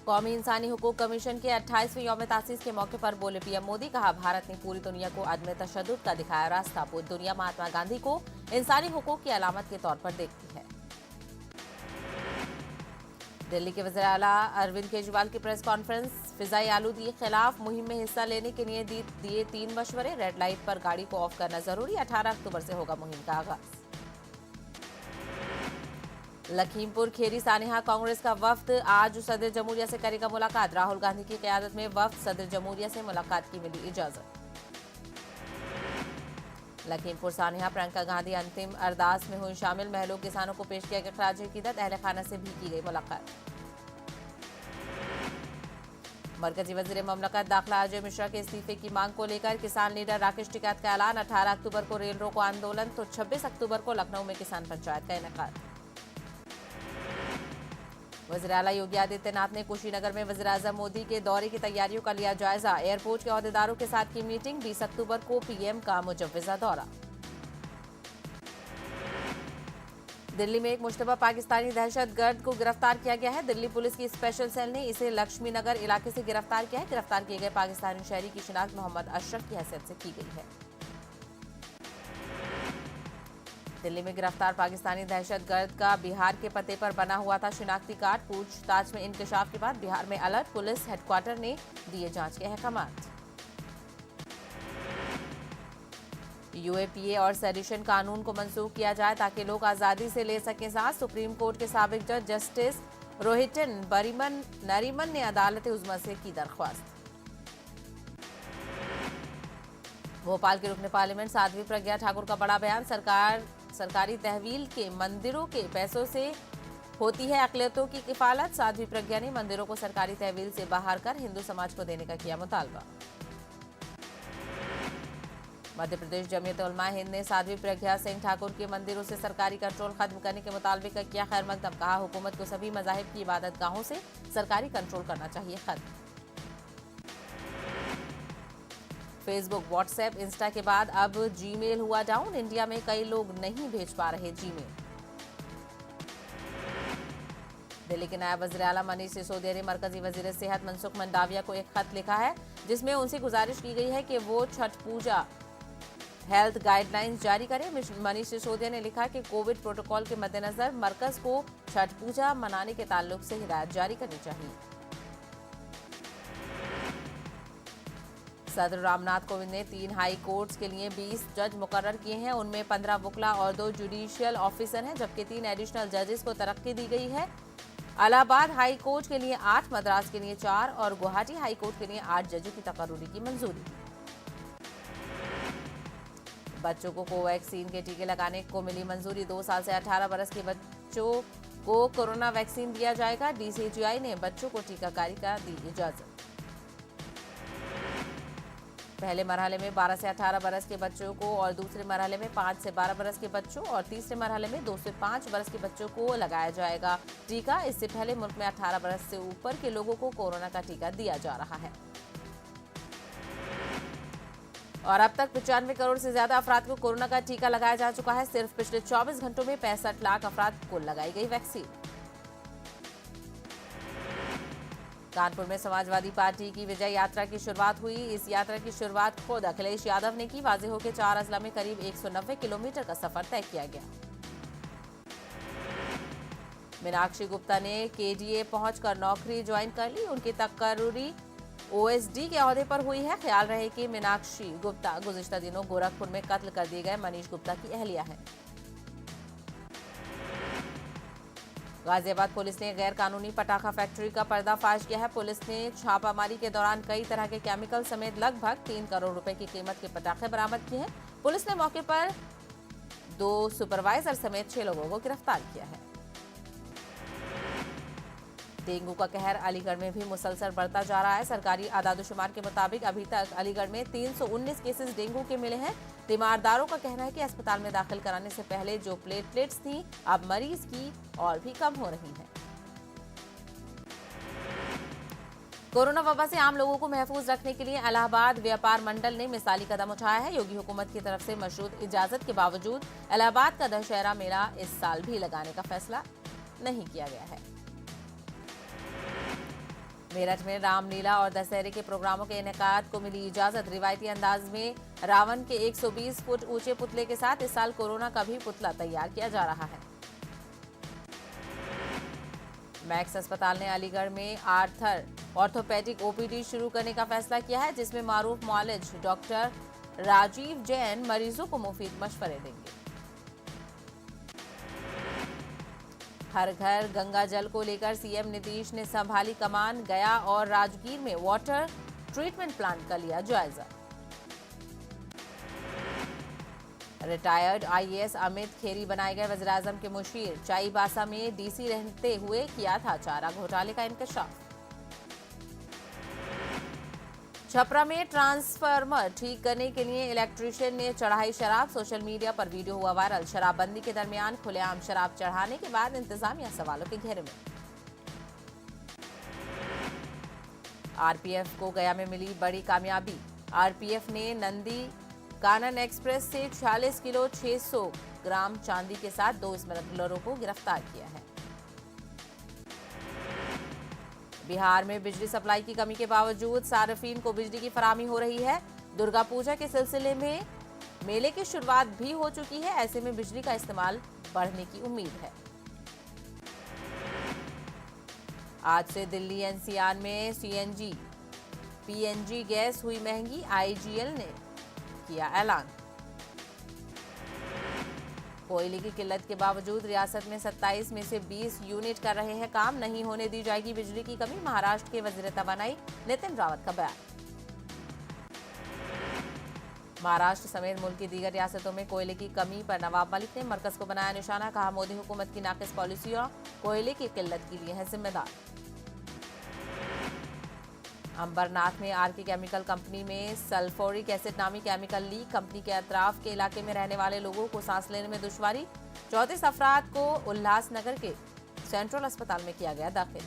कौमी इंसानी हुकूक कमीशन के 28वें यौम तासीस के मौके पर बोले पीएम मोदी, कहा भारत ने पूरी दुनिया को अदम तशद्दुद का दिखाया रास्ता। पूरी दुनिया महात्मा गांधी को इंसानी हुकूक की अलामत के तौर पर देखती है। दिल्ली के वज़ीर आला अरविंद केजरीवाल की प्रेस कॉन्फ्रेंस, फिजाई आलूगी के खिलाफ मुहिम में हिस्सा लेने के लिए दिए 3 मशवरे। रेड लाइट पर गाड़ी को ऑफ करना जरूरी, 18 अक्टूबर से होगा मुहिम का आगाज। लखीमपुर खेरी सानेहा कांग्रेस का वफ्द आज सदर जमहूरिया से करेगा मुलाकात। राहुल गांधी की क़यादत में वफ्द सदर जमहूरिया से मुलाकात की मिली इजाजत। लखीमपुर सानेहा प्रियंका गांधी अंतिम अरदास में हुई शामिल। महलों किसानों को पेश किया गया खराज अकीदत। अहले खाना से भी की गई मुलाकात। मरकजी वजीर ममलकत दाखिला अजय मिश्रा के इस्तीफे की मांग को लेकर किसान लीडर राकेश टिकैत का ऐलान। 18 अक्टूबर को रेल रोको आंदोलन तो 26 अक्टूबर को लखनऊ में किसान पंचायत का इनेकाद। वज़ीर आला योगी आदित्यनाथ ने कुशीनगर में वज़ीर आज़म मोदी के दौरे की तैयारियों का लिया जायजा। एयरपोर्ट के ओहदेदारों के साथ की मीटिंग। 20 अक्टूबर को पीएम का मुजव्वज़ा दौरा। दिल्ली में एक मुश्तबा पाकिस्तानी दहशतगर्द को गिरफ्तार किया गया है। दिल्ली पुलिस की स्पेशल सेल ने इसे लक्ष्मी नगर इलाके से गिरफ्तार किया है। गिरफ्तार किए गए पाकिस्तानी शहरी की शिनाख्त मोहम्मद अशरफ की हैसियत से की गई है। दिल्ली में गिरफ्तार पाकिस्तानी दहशतगर्द का बिहार के पते पर बना हुआ था शिनाख्ती कार्ड। पूछताछ में इंकशाफ के बाद बिहार में अलर्ट। पुलिस हेडक्वार्टर ने दिए जांच के अहकामात। यूएपीए और सेडिशन कानून को मंसूख किया जाए ताकि लोग आजादी से ले सकें सांस। सुप्रीम कोर्ट के साबिक जज जस्टिस रोहिटन नरीमन ने अदालत उज़्मा से की दरख्वास्त। भोपाल के रुकन पार्लियामेंट साध्वी प्रज्ञा ठाकुर का बड़ा बयान। सरकारी तहवील के मंदिरों के पैसों से होती है अक़लियतों की किफालत। साध्वी प्रज्ञा ने मंदिरों को सरकारी तहवील से बाहर कर हिंदू समाज को देने का किया मुतालबा। मध्य प्रदेश जमीयत उलमा हिंद ने साध्वी प्रज्ञा सिंह ठाकुर के मंदिरों से सरकारी कंट्रोल खत्म करने के मुतालबे का किया खैर मकदम। कहा हुकूमत को सभी मज़ाहिब की इबादत गाहों से सरकारी कंट्रोल करना चाहिए खत्म। फेसबुक, व्हाट्सएप, इंस्टा के बाद अब जीमेल हुआ डाउन। इंडिया में कई लोग नहीं भेज पा रहे जीमेल। दिल्ली के नायब वज़ीर आला मनीष सिसोदिया ने मरकजी वज़ीर सेहत मनसुख मंडाविया को एक खत लिखा है जिसमें उनसे गुजारिश की गई है कि वो छठ पूजा हेल्थ गाइडलाइंस जारी करें। मनीष सिसोदिया ने लिखा कि कोविड प्रोटोकॉल के मद्देनजर मरकज को छठ पूजा मनाने के ताल्लुक से हिदायत जारी करनी चाहिए। सदर रामनाथ कोविंद ने 3 हाई कोर्ट्स के लिए 20 जज मुकर्रर किए हैं। उनमें 15 वुकला और 2 जुडिशियल ऑफिसर हैं, जबकि 3 एडिशनल जजेस को तरक्की दी गई है। इलाहाबाद हाई कोर्ट के लिए 8, मद्रास के लिए 4 और गुवाहाटी हाई कोर्ट के लिए 8 जजों की तकर्रुरी की मंजूरी। बच्चों को कोवैक्सीन के टीके लगाने को मिली मंजूरी। 2 साल से 18 बरस के बच्चों को कोरोना वैक्सीन दिया जाएगा। डीसीजीआई ने बच्चों को टीकाकारी का दी इजाजत। पहले मरहले में 12 से 18 बरस के बच्चों को और दूसरे मरहले में 5 से 12 बरस के बच्चों और तीसरे मरहले में 2 से 5 बरस के बच्चों को लगाया जाएगा टीका। इससे पहले मुल्क में 18 बरस से ऊपर के लोगों को कोरोना का टीका दिया जा रहा है। और अब तक 95 करोड़ से ज्यादा अफराद को कोरोना का टीका लगाया जा चुका है। सिर्फ पिछले 24 घंटों में 65 लाख अफराद को लगाई गई वैक्सीन। कानपुर में समाजवादी पार्टी की विजय यात्रा की शुरुआत हुई। इस यात्रा की शुरुआत खुद अखिलेश यादव ने की। वाज़ेह हो के 4 अजला में करीब 190 किलोमीटर का सफर तय किया गया। मीनाक्षी गुप्ता ने केडीए पहुंचकर नौकरी ज्वाइन कर ली। उनकी तकर्रुरी ओएसडी के ओहदे पर हुई है। ख्याल रहे कि मीनाक्षी गुप्ता गुज़िश्ता दिनों गोरखपुर में कत्ल कर दिए गए मनीष गुप्ता की अहलिया है। गाजियाबाद पुलिस ने गैर कानूनी पटाखा फैक्ट्री का पर्दाफाश किया है। पुलिस ने छापामारी के दौरान कई तरह के केमिकल समेत लगभग 3 करोड़ रुपए की कीमत के पटाखे बरामद किए हैं। पुलिस ने मौके पर 2 सुपरवाइजर समेत 6 लोगों को गिरफ्तार किया है। डेंगू का कहर अलीगढ़ में भी मुसलसल बढ़ता जा रहा है। सरकारी आदादोशुमार के मुताबिक अभी तक अलीगढ़ में 319 केसेस डेंगू के मिले हैं। तीमारदारों का कहना है कि अस्पताल में दाखिल कराने से पहले जो प्लेटलेट्स थी अब मरीज की और भी कम हो रही हैं। कोरोना वबा से आम लोगों को महफूज रखने के लिए इलाहाबाद व्यापार मंडल ने मिसाली कदम उठाया है। योगी हुकूमत की तरफ से मशरूत इजाजत के बावजूद इलाहाबाद का दशहरा मेला इस साल भी लगाने का फैसला नहीं किया गया है। मेरठ में रामलीला और दशहरे के प्रोग्रामों के इनेकाद को मिली इजाजत। रिवायती अंदाज में रावण के 120 फुट ऊंचे पुतले के साथ इस साल कोरोना का भी पुतला तैयार किया जा रहा है। मैक्स अस्पताल ने अलीगढ़ में आर्थर ऑर्थोपेडिक ओपीडी शुरू करने का फैसला किया है, जिसमें मारूफ मुआलिज डॉक्टर राजीव जैन मरीजों को मुफीद मशवरे देंगे। हर घर गंगा जल को लेकर सीएम नीतीश ने संभाली कमान। गया और राजगीर में वाटर ट्रीटमेंट प्लांट का लिया जायजा। रिटायर्ड आईएएस अमित खेरी बनाए गए वज़ीर-ए-आज़म के मुशीर। चाईबासा में डीसी रहते हुए किया था चारा घोटाले का इंकशाफ। छपरा में ट्रांसफार्मर ठीक करने के लिए इलेक्ट्रीशियन ने चढ़ाई शराब। सोशल मीडिया पर वीडियो हुआ वायरल। शराबबंदी के दरमियान खुलेआम शराब चढ़ाने के बाद इंतजामिया सवालों के घेरे में। आरपीएफ को गया में मिली बड़ी कामयाबी। आरपीएफ ने नंदी कानन एक्सप्रेस से 46 किलो 600 ग्राम चांदी के साथ 2 स्मगलरों को गिरफ्तार किया है। बिहार में बिजली सप्लाई की कमी के बावजूद सार्फिन को बिजली की फराहमी हो रही है। दुर्गा पूजा के सिलसिले में मेले की शुरुआत भी हो चुकी है। ऐसे में बिजली का इस्तेमाल बढ़ने की उम्मीद है। आज से दिल्ली एनसीआर में सीएनजी पीएनजी गैस हुई महंगी। आईजीएल ने किया ऐलान। कोयले की किल्लत के बावजूद रियासत में 27 में से 20 यूनिट कर रहे हैं काम। नहीं होने दी जाएगी बिजली की कमी। महाराष्ट्र के वजीर तवानाई नितिन रावत का बयान। महाराष्ट्र समेत मुल्क की दीगर रियासतों में कोयले की कमी पर नवाब मलिक ने मरकज को बनाया निशाना। कहा, मोदी हुकूमत की नाकिस पॉलिसियां कोयले की किल्लत के लिए है जिम्मेदार। अंबरनाथ में आरके केमिकल कंपनी में सल्फ्यूरिक एसिड नामी केमिकल लीक। कंपनी के अतराफ के इलाके में रहने वाले लोगों को सांस लेने में दुश्वारी। 34 अफराद को उल्लासनगर के सेंट्रल अस्पताल में किया गया दाखिल।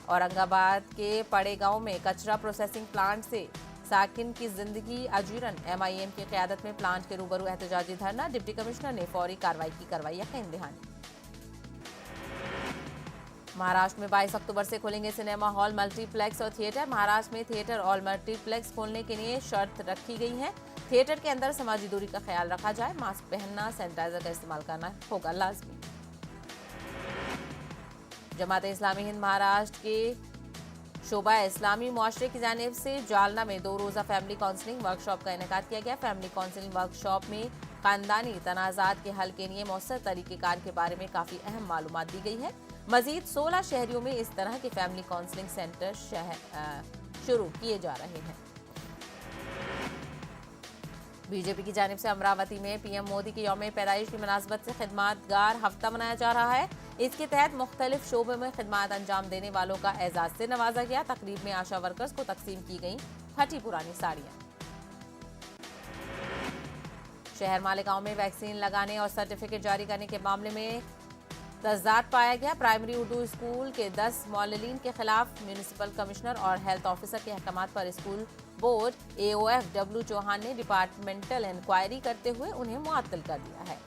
औरंगाबाद के पड़े गांव में कचरा प्रोसेसिंग प्लांट से साकिन की जिंदगी अजीरन। एमआईएम की क़यादत में प्लांट के रूबरू एहतजाजी धरना। डिप्टी कमिश्नर ने फौरी कार्रवाई की करवाई यकीन दहानी। महाराष्ट्र में 22 अक्टूबर से खुलेंगे सिनेमा हॉल, मल्टीप्लेक्स और थिएटर। महाराष्ट्र में थिएटर और मल्टीप्लेक्स खोलने के लिए शर्त रखी गई है। थिएटर के अंदर समाजी दूरी का ख्याल रखा जाए। मास्क पहनना, सैनिटाइजर का इस्तेमाल करना होगा लाजमी। जमात-ए इस्लामी हिंद महाराष्ट्र के शोबा इस्लामी मुआशरे की जानिब से जालना में 2 रोज़ा फैमिली काउंसलिंग वर्कशॉप का इनेकाद किया गया। फैमिली काउंसलिंग वर्कशॉप में खानदानी तनाज़ात के हल के लिए मौसर तरीक़ेकार के बारे में काफ़ी अहम मालूमात दी गई है। मजीद 16 शहरों में इस तरह के फैमिली काउंसलिंग सेंटर शुरू किए जा रहे हैं। बीजेपी की जानिब से अमरावती में पीएम मोदी की यौम पैदाइश की मुनासबत से खिदमतगार हफ्ता मनाया जा रहा है। इसके तहत मुख्तलिफ शोबों में खिदमत अंजाम देने वालों का एजाज से नवाजा गया। तकरीब में आशा वर्कर्स को तकसीम की गई फटी पुरानी साड़ियां। शहर मालेगांव में वैक्सीन लगाने और सर्टिफिकेट जारी करने के मामले में तजाद पाया गया। प्राइमरी उर्दू स्कूल के 10 मौललीन के खिलाफ म्यूनिसिपल कमिश्नर और हेल्थ ऑफिसर के अहकामात पर स्कूल बोर्ड एओएफ डब्ल्यू चौहान ने डिपार्टमेंटल इंक्वायरी करते हुए उन्हें मुअत्तल कर दिया है।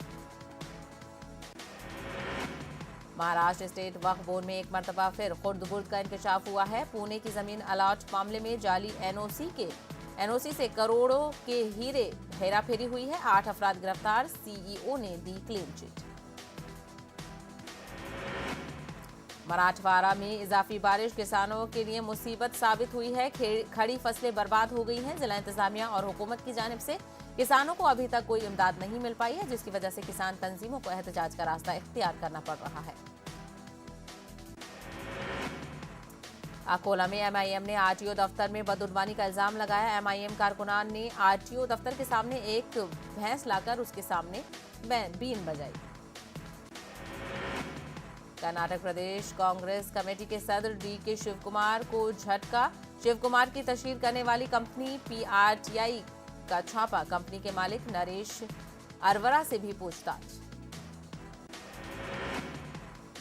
महाराष्ट्र स्टेट वक्फ बोर्ड में एक मरतबा फिर खुर्द-बुर्द का इंकशाफ हुआ है। पुणे की जमीन अलाट मामले में जाली एनओसी से करोड़ों के हीरे हेराफेरी हुई है। 8 अफराद गिरफ्तार। सीईओ ने दी क्लीन चिट। मराठवाड़ा में इजाफी बारिश किसानों के लिए मुसीबत साबित हुई है। खड़ी फसलें बर्बाद हो गई हैं। जिला इंतजामिया और हुकूमत की जानिब से किसानों को अभी तक कोई इमदाद नहीं मिल पाई है, जिसकी वजह से किसान तंजीमों को एहतजाज का रास्ता इख्तियार करना पड़ रहा है। अकोला में एमआईएम ने आरटीओ दफ्तर में बदउनवानी का इल्जाम लगाया। एमआईएम कारकुनान ने आरटीओ दफ्तर के सामने एक भैंस लाकर उसके सामने बीन बजाई। कर्नाटक प्रदेश कांग्रेस कमेटी के सदर डीके शिव कुमार को झटका। शिव कुमार की तशहीर करने वाली कंपनी पीआरटीआई का छापा। कंपनी के मालिक नरेश अरवरा से भी पूछताछ।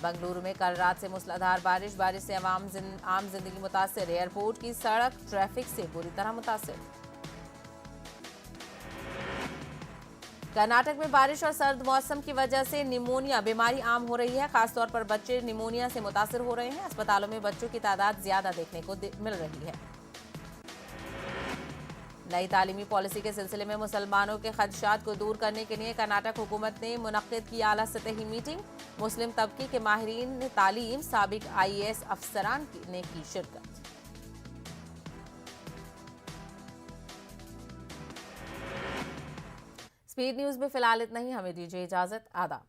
बंगलुरु में कल रात से मूसलाधार बारिश से आम जिंदगी मुतासिर। एयरपोर्ट की सड़क ट्रैफिक से बुरी तरह मुतासिर। कर्नाटक में बारिश और सर्द मौसम की वजह से निमोनिया बीमारी आम हो रही है। खासतौर पर बच्चे निमोनिया से मुतासिर हो रहे हैं। अस्पतालों में बच्चों की तादाद ज्यादा देखने को मिल रही है। नई तालीमी पॉलिसी के सिलसिले में मुसलमानों के खदशात को दूर करने के लिए कर्नाटक हुकूमत ने मुनक्किद की आला सतही मीटिंग। मुस्लिम तबके के माहिरीन तालीम, साबिक IAS अफसरान ने की शिरकत। स्पीड न्यूज में फिलहाल इतना ही। हमें दीजिए इजाजत। आदाब।